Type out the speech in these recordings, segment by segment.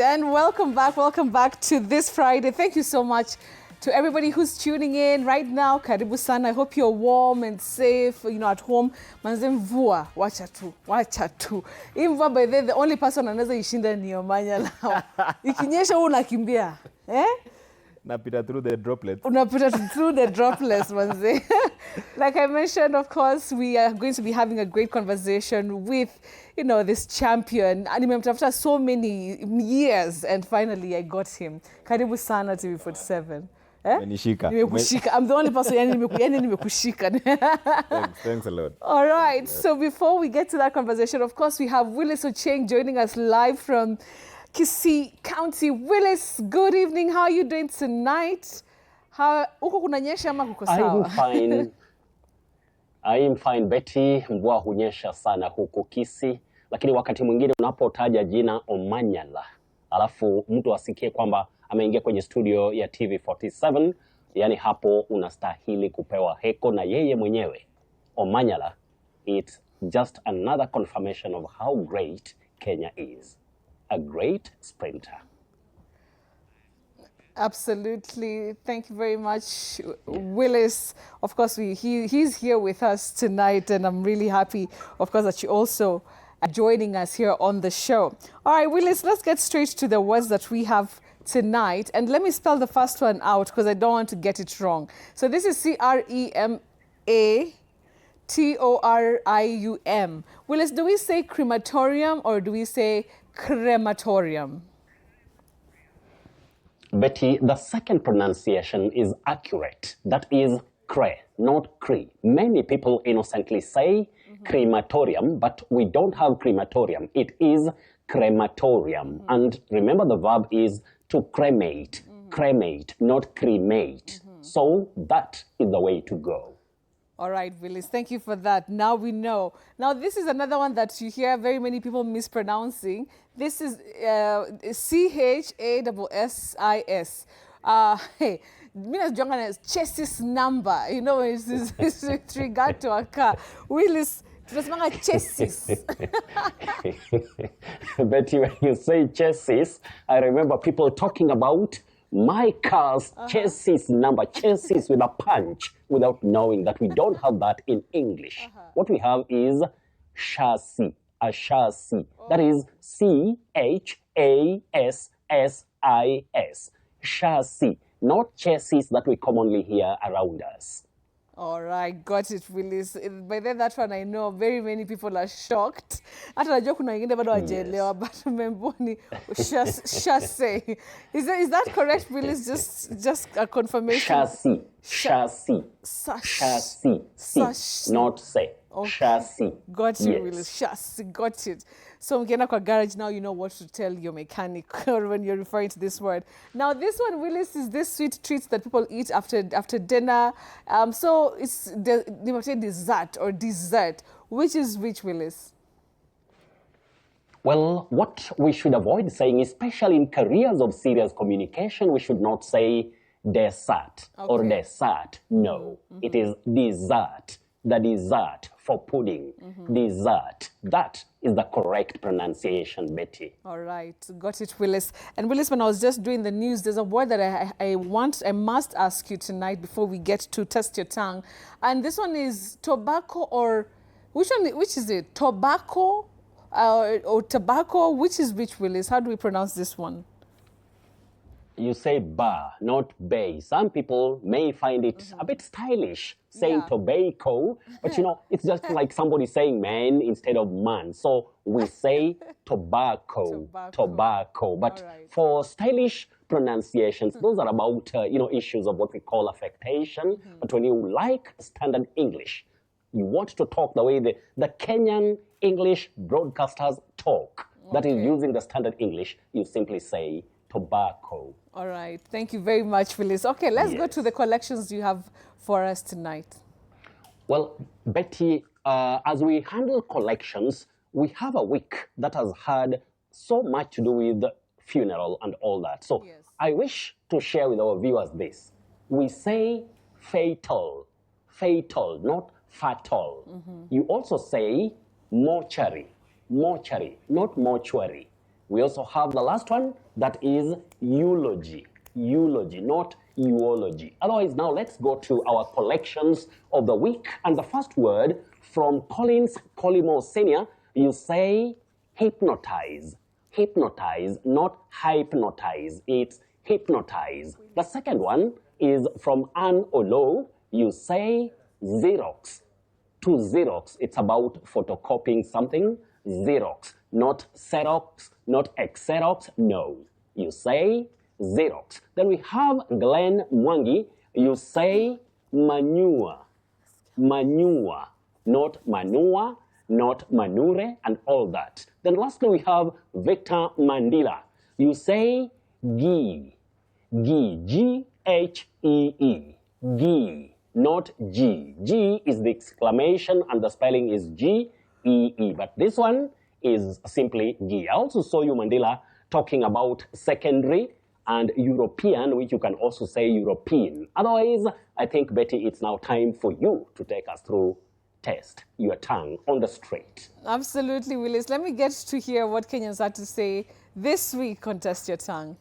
And welcome back to this Friday. Thank you so much to everybody who's tuning in right now. Karibu sana. I hope you're warm and safe, at home. Manze mvua, wacha tu. Hii mvua, by the only person anaweza ishinda ni Omanyala. Ikinyesha unakimbia. Napita through the droplets. Unapita through the droplets, manze. Like I mentioned, of course, we are going to be having a great conversation with, this champion. And nimemtafuta so many years, and finally I got him. Karibu sana TV47. Nimekushika. I'm the only person nimekushika. Thanks a lot. All right. Yes. So before we get to that conversation, of course, we have Willice Ochieng joining us live from Kisii County. Willice, good evening. How are you doing tonight? Uko kunanyesha ama kuko sawa? I'm fine. I am fine, Betty. Mvua hunyesha sana huko Kisii, lakini wakati mwingine unapotaja jina Omanyala, alafu mtu asikie kwamba ameingia kwenye studio ya TV47, yani hapo unastahili kupewa heko na yeye mwenyewe. Omanyala, it's just another confirmation of how great Kenya is. A great sprinter. Absolutely. Thank you very much, Willice. Of course, he's here with us tonight, and I'm really happy, of course, that you also are joining us here on the show. All right, Willice, let's get straight to the words that we have tonight. And let me spell the first one out because I don't want to get it wrong. So this is crematorium. Willice, do we say crematorium or do we say crematorium? Betty, the second pronunciation is accurate. That is cre, not cree. Many people innocently say crematorium, but we don't have crematorium. It is crematorium. And remember, the verb is to cremate. Cremate, not cremate. So that is the way to go. All right, Willice, thank you for that. Now we know. Now, this is another one that you hear very many people mispronouncing. This is CHASSIS. Hey, Minas Jongan is chassis number. It's with regard to a car. Willice, tunasemanga chassis. Betty, when you say chassis, I remember people talking about my car's chassis number, chassis with a punch, without knowing that we don't have that in English. What we have is chassis, a chassis. That is CHASSIS, chassis, not chassis that we commonly hear around us. All right, got it, Willice. By then, that one I know very many people are shocked. Hata najua kuna wengine bado hawajaelewa, but memboni chassis. Is that correct, Willice? Just a confirmation. Chassis, not say. Okay. Chassis. Got you, yes. Willice. Chassis, got it. So mkienda kwa garage now, you know what to tell your mechanic when you're referring to this word. Now, this one, Willice, is this sweet treats that people eat after dinner. So it's they might say dessert or dessert. Which is which, Willice? Well, what we should avoid saying, especially in careers of serious communication, we should not say dessert or dessert. No, it is dessert. The dessert for pudding, dessert. That is the correct pronunciation, Betty. All right, got it, Willice. And Willice, when I was just doing the news, there's a word that I must ask you tonight before we get to test your tongue. And this one is tobacco, or which is it? Tobacco or tobacco? Which is which, Willice? How do we pronounce this one? You say ba, not bay. Some people may find it a bit stylish saying tobacco, but it's just like somebody saying man instead of man. So we say tobacco. But for stylish pronunciations, those are about, issues of what we call affectation. But when you like standard English, you want to talk the way the Kenyan English broadcasters talk, that is using the standard English, you simply say tobacco. All right. Thank you very much, Willice. Okay, let's go to the collections you have for us tonight. Well, Betty, as we handle collections, we have a week that has had so much to do with funeral and all that. So I wish to share with our viewers this. We say fatal, not fatal. You also say mortuary, not mortuary. We also have the last one, That is eulogy. Eulogy, not eulogy. Otherwise, now let's go to our collections of the week. And the first word from Collins Collimo Senior, you say hypnotize. Hypnotize, not hypnotize. It's hypnotize. The second one is from Anne Olo. You say Xerox. To Xerox, it's about photocopying something. Xerox, not Xerox, not Xerox. No, you say Xerox. Then we have Glenn Mwangi. You say manure. Manure, not manure, not manure, and all that. Then lastly, we have Victor Mandela. You say GHEE. GHEE, G-H-E-E. GHEE, not G. G is the exclamation and the spelling is G-E-E. But this one is simply GHEE. I also saw you, Mandela, talking about secondary and European, which you can also say European. Otherwise, I think, Betty, it's now time for you to take us through Test Your Tongue on the Street. Absolutely, Willis. Let me get to hear what Kenyans had to say this week on Test Your Tongue.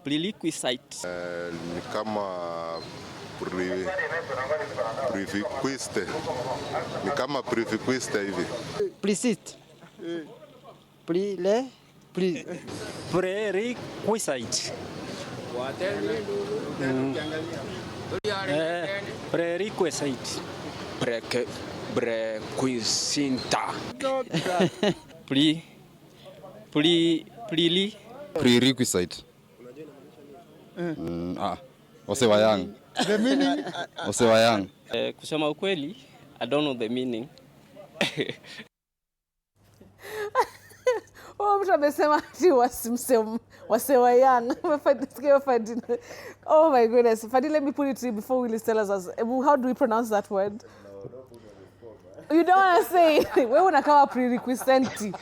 Prerequisite. Ni kama prerequisite. Ni kama prerequisite hivi. Prerequisite. Prerequisite. Prerequisite. Prerequisite. Osewayang. The meaning? Osewayang. Kusema ukweli, I don't know the meaning. Mtu amesema ati wasewayang. Oh my goodness. Fadi, let me put it to you before Willis tells us. How do we pronounce that word? You don't want to say it. Wewe unakawa prerequisite.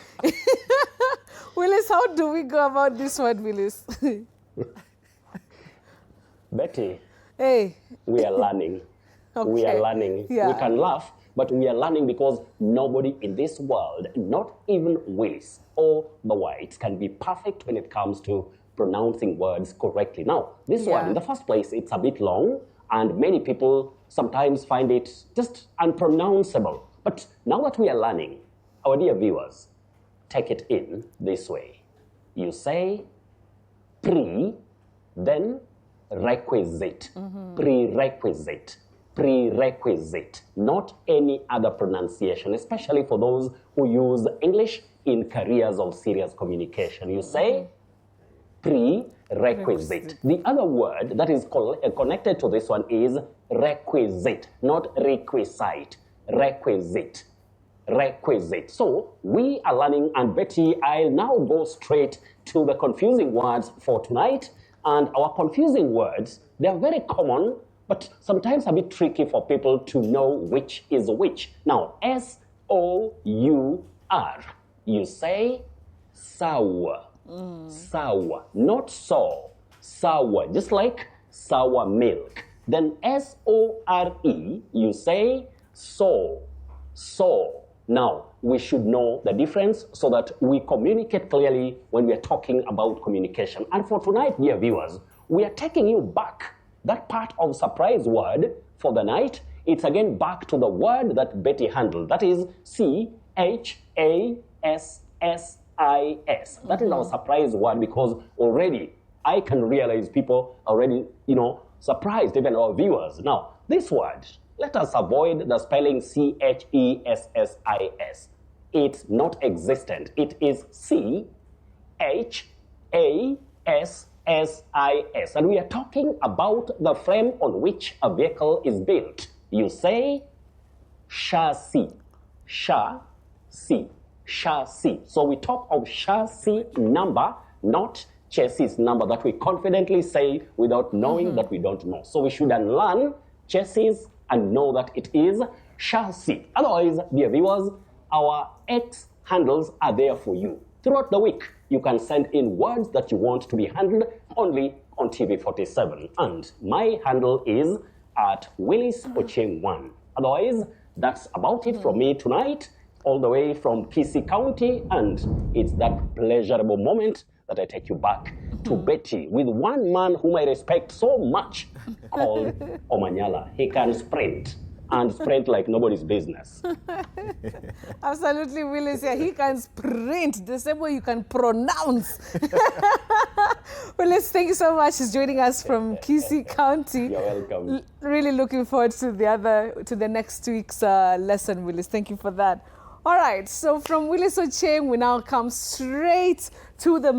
Willis, how do we go about this word, Willis? Betty, Hey. we are learning. Okay. We are learning. Yeah. We can laugh, but we are learning because nobody in this world, not even Willis or the whites, can be perfect when it comes to pronouncing words correctly. Now, this one, in the first place, it's a bit long, and many people sometimes find it just unpronounceable. But now that we are learning, our dear viewers, take it in this way. You say pre, then requisite. Prerequisite. Prerequisite. Not any other pronunciation, especially for those who use English in careers of serious communication. You say prerequisite. The other word that is connected to this one is requisite, not requisite. Requisite. Requisite. So we are learning, and Betty, I'll now go straight to the confusing words for tonight. And our confusing words, they are very common, but sometimes a bit tricky for people to know which is which. Now, S-O-U-R. You say sour. Sour. Not so. Sour. Just like sour milk. Then S-O-R-E. You say so. So. Now, we should know the difference so that we communicate clearly when we are talking about communication. And for tonight, dear viewers, we are taking you back. That part of surprise word for the night, it's again back to the word that Betty handled. That is C-H-A-S-S-I-S. That is our surprise word, because already I can realize people already, surprised, even our viewers. Now, this word, let us avoid the spelling C-H-E-S-S-I-S. It's not existent. It is C-H-A-S-S-I-S. And we are talking about the frame on which a vehicle is built. You say chassis. Chassis. Chassis. So we talk of chassis number, not chassis number, that we confidently say without knowing that we don't know. So we should unlearn chassis and know that it is chassis. Otherwise, dear viewers, our X handles are there for you. Throughout the week, you can send in words that you want to be handled only on TV47. And my handle is at Willice Ochieng 1. Otherwise, that's about it from me tonight all the way from Kisii County, and it's that pleasurable moment that I take you back to Betty with one man whom I respect so much called Omanyala. He can sprint and sprint like nobody's business. Absolutely, Willice. Yeah, he can sprint the same way you can pronounce. Willice, thank you so much for joining us from Kisii County. You're welcome. Really looking forward to the next week's lesson, Willice. Thank you for that. All right, so from Willice Ochieng, we now come straight to the